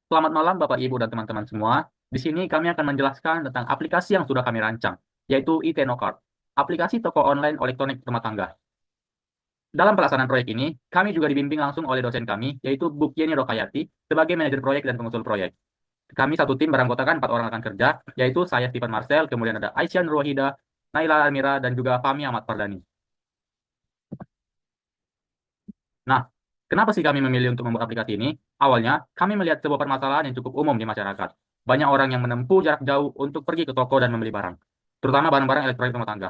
Selamat malam Bapak Ibu dan teman-teman semua. Di sini kami akan menjelaskan tentang aplikasi yang sudah kami rancang, yaitu iTenocard, aplikasi toko online elektronik rumah tangga. Dalam pelaksanaan proyek ini, kami juga dibimbing langsung oleh dosen kami, yaitu Bu Yeni Rokayati, sebagai manajer proyek dan pengusul proyek. Kami satu tim beranggotakan 4 orang rekan kerja, yaitu saya Stephen Marcel, kemudian ada Aisyah Nurwahida, Naila Almira, dan juga Fahmi Ahmad Fardani. Nah, kenapa sih kami memilih untuk membuat aplikasi ini? Awalnya, kami melihat sebuah permasalahan yang cukup umum di masyarakat. Banyak orang yang menempuh jarak jauh untuk pergi ke toko dan membeli barang, terutama barang-barang elektronik rumah tangga.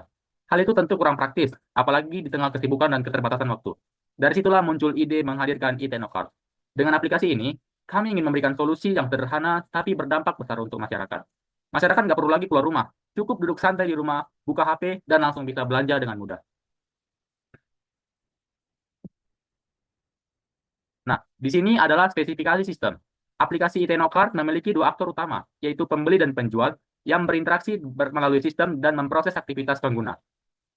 Hal itu tentu kurang praktis, apalagi di tengah kesibukan dan keterbatasan waktu. Dari situlah muncul ide menghadirkan e-Tenocard. Dengan aplikasi ini, kami ingin memberikan solusi yang sederhana tapi berdampak besar untuk masyarakat. Masyarakat nggak perlu lagi keluar rumah, cukup duduk santai di rumah, buka HP, dan langsung bisa belanja dengan mudah. Nah, di sini adalah spesifikasi sistem. Aplikasi Itenocard memiliki dua aktor utama, yaitu pembeli dan penjual, yang berinteraksi melalui sistem dan memproses aktivitas pengguna.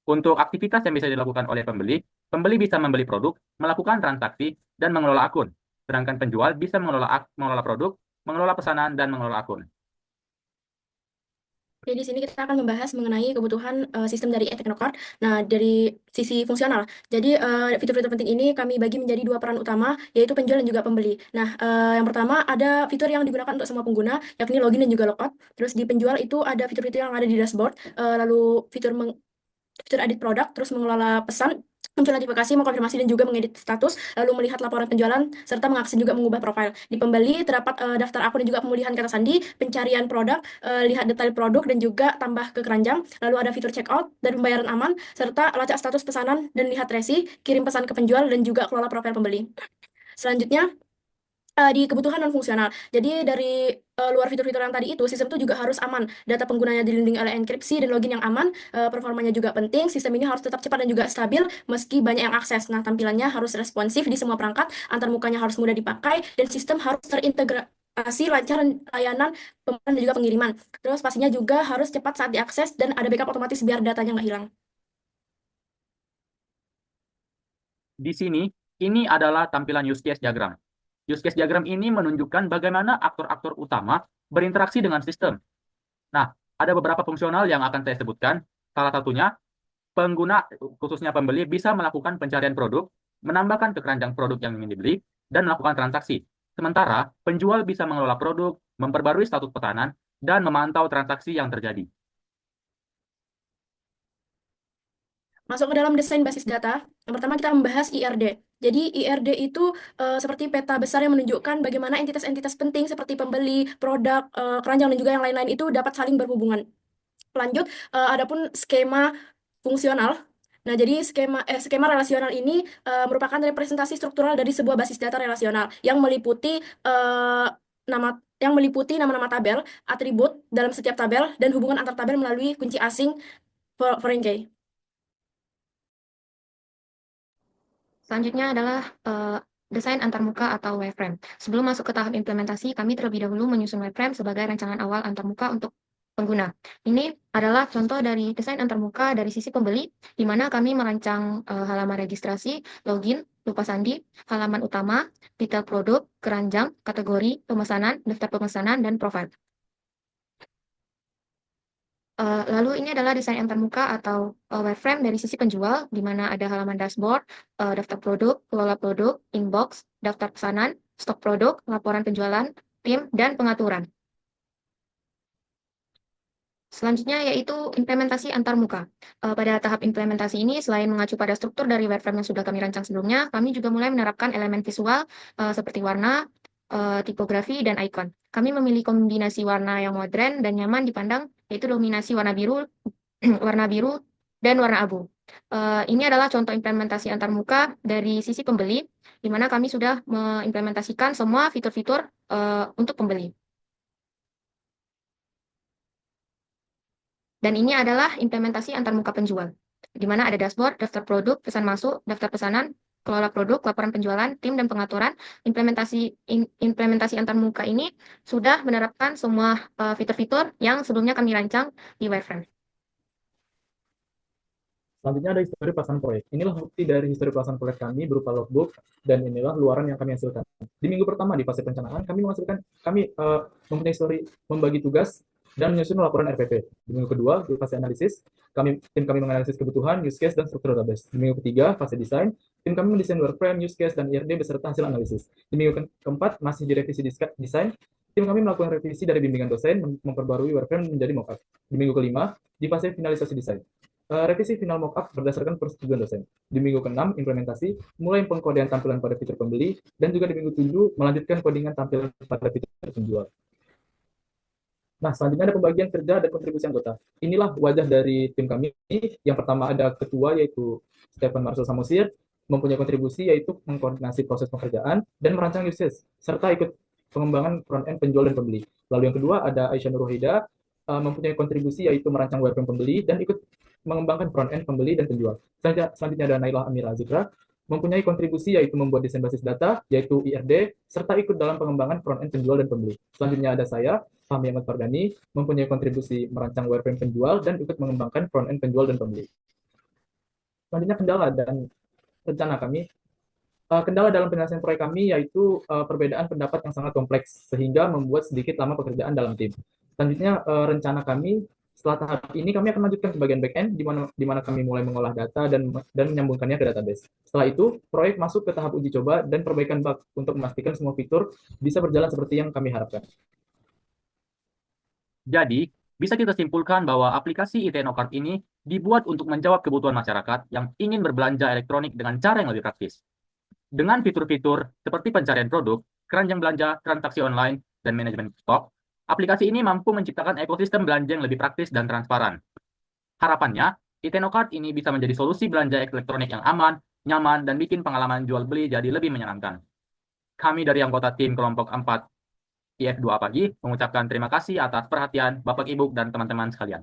Untuk aktivitas yang bisa dilakukan oleh pembeli, pembeli bisa membeli produk, melakukan transaksi, dan mengelola akun. Sedangkan penjual bisa mengelola produk, mengelola pesanan, dan mengelola akun. Jadi di sini kita akan membahas mengenai kebutuhan sistem dari e-Technocard. Nah, dari sisi fungsional. Jadi fitur-fitur penting ini kami bagi menjadi dua peran utama, yaitu penjual dan juga pembeli. Nah, yang pertama ada fitur yang digunakan untuk semua pengguna, yakni login dan juga logout. Terus di penjual itu ada fitur-fitur yang ada di dashboard, lalu fitur edit produk, terus mengelola pesan, muncul notifikasi, mengkonfirmasi dan juga mengedit status, lalu melihat laporan penjualan, serta mengakses juga mengubah profil. Di pembeli terdapat daftar akun dan juga pemulihan kata sandi, pencarian produk, lihat detail produk dan juga tambah ke keranjang, lalu ada fitur checkout dan pembayaran aman, serta lacak status pesanan dan lihat resi, kirim pesan ke penjual dan juga kelola profil pembeli. Selanjutnya, di kebutuhan non fungsional. Jadi dari luar fitur-fitur yang tadi itu, sistem itu juga harus aman. Data penggunanya dilindungi oleh enkripsi dan login yang aman. Performanya juga penting. Sistem ini harus tetap cepat dan juga stabil meski banyak yang akses. Nah, tampilannya harus responsif di semua perangkat, antar mukanya harus mudah dipakai, dan sistem harus terintegrasi lancar layanan pemesanan dan juga pengiriman. Terus pastinya juga harus cepat saat diakses dan ada backup otomatis biar datanya nggak hilang. Di sini, ini adalah tampilan use case diagram. Use case diagram ini menunjukkan bagaimana aktor-aktor utama berinteraksi dengan sistem. Nah, ada beberapa fungsional yang akan saya sebutkan. Salah satunya, pengguna, khususnya pembeli, bisa melakukan pencarian produk, menambahkan ke keranjang produk yang ingin dibeli, dan melakukan transaksi. Sementara, penjual bisa mengelola produk, memperbarui status pesanan, dan memantau transaksi yang terjadi. Masuk ke dalam desain basis data, yang pertama kita membahas IRD. Jadi IRD itu seperti peta besar yang menunjukkan bagaimana entitas-entitas penting seperti pembeli, produk, keranjang, dan juga yang lain-lain itu dapat saling berhubungan. Lanjut, adapun skema fungsional. Nah, jadi skema relasional ini merupakan representasi struktural dari sebuah basis data relasional yang meliputi nama-nama tabel, atribut dalam setiap tabel, dan hubungan antar tabel melalui kunci asing foreign key. Selanjutnya adalah desain antarmuka atau wireframe. Sebelum masuk ke tahap implementasi, kami terlebih dahulu menyusun wireframe sebagai rancangan awal antarmuka untuk pengguna. Ini adalah contoh dari desain antarmuka dari sisi pembeli, di mana kami merancang halaman registrasi, login, lupa sandi, halaman utama, detail produk, keranjang, kategori, pemesanan, daftar pemesanan, dan profil. Lalu ini adalah desain antarmuka atau wireframe dari sisi penjual, di mana ada halaman dashboard, daftar produk, kelola produk, inbox, daftar pesanan, stok produk, laporan penjualan, tim, dan pengaturan. Selanjutnya yaitu implementasi antarmuka. Pada tahap implementasi ini, selain mengacu pada struktur dari wireframe yang sudah kami rancang sebelumnya, kami juga mulai menerapkan elemen visual seperti warna, tipografi, dan icon. Kami memilih kombinasi warna yang modern dan nyaman dipandang, yaitu dominasi warna biru, warna biru, dan warna abu. Ini adalah contoh implementasi antarmuka dari sisi pembeli, di mana kami sudah mengimplementasikan semua fitur-fitur untuk pembeli. Dan ini adalah implementasi antarmuka penjual, di mana ada dashboard, daftar produk, pesan masuk, daftar pesanan, kelola produk, laporan penjualan, tim, dan pengaturan. Implementasi antarmuka ini sudah menerapkan semua fitur-fitur yang sebelumnya kami rancang di wireframe. Selanjutnya ada histori pelaksanaan proyek. Inilah bukti dari histori pelaksanaan proyek kami berupa logbook dan inilah luaran yang kami hasilkan. Di minggu pertama di fase perencanaan kami mempunyai histori membagi tugas dan menyusun laporan RPP. Di minggu kedua di fase analisis, tim kami menganalisis kebutuhan, use case dan struktur database. Di minggu ketiga fase desain, tim kami mendesain wireframe, use case dan IRD beserta hasil analisis. Di minggu keempat masih di revisi desain, tim kami melakukan revisi dari bimbingan dosen memperbarui wireframe menjadi mockup. Di minggu kelima di fase finalisasi desain. Revisi final mockup berdasarkan persetujuan dosen. Di minggu ke-6, implementasi, mulai pengkodean tampilan pada fitur pembeli, dan juga di minggu 7, melanjutkan codingan tampilan pada fitur penjual. Nah, selanjutnya ada pembagian kerja dan kontribusi anggota. Inilah wajah dari tim kami. Yang pertama ada ketua, yaitu Stephen Marcel Samosir, mempunyai kontribusi yaitu mengkoordinasi proses pekerjaan dan merancang use case, serta ikut pengembangan front-end penjual dan pembeli. Lalu yang kedua ada Aisyah Nurhida, mempunyai kontribusi yaitu merancang wireframe pembeli dan ikut mengembangkan front-end pembeli dan penjual. Selanjutnya ada Nailah Amira Azikra, mempunyai kontribusi yaitu membuat desain basis data, yaitu IRD, serta ikut dalam pengembangan front-end penjual dan pembeli. Selanjutnya ada saya, Fahmi Ahmad Fardani, mempunyai kontribusi merancang wireframe penjual dan ikut mengembangkan front-end penjual dan pembeli. Selanjutnya kendala dan rencana kami. Kendala dalam penyelesaian proyek kami yaitu perbedaan pendapat yang sangat kompleks, sehingga membuat sedikit lama pekerjaan dalam tim. Selanjutnya rencana kami setelah tahap ini kami akan lanjutkan ke bagian back-end di mana kami mulai mengolah data dan menyambungkannya ke database. Setelah itu, proyek masuk ke tahap uji coba dan perbaikan bug untuk memastikan semua fitur bisa berjalan seperti yang kami harapkan. Jadi, bisa kita simpulkan bahwa aplikasi ITNOcard ini dibuat untuk menjawab kebutuhan masyarakat yang ingin berbelanja elektronik dengan cara yang lebih praktis. Dengan fitur-fitur seperti pencarian produk, keranjang belanja, transaksi online, dan manajemen stok, aplikasi ini mampu menciptakan ekosistem belanja yang lebih praktis dan transparan. Harapannya, ITNOcard ini bisa menjadi solusi belanja elektronik yang aman, nyaman, dan bikin pengalaman jual beli jadi lebih menyenangkan. Kami dari anggota tim kelompok 4 IF2 Pagi mengucapkan terima kasih atas perhatian Bapak, Ibu, dan teman-teman sekalian.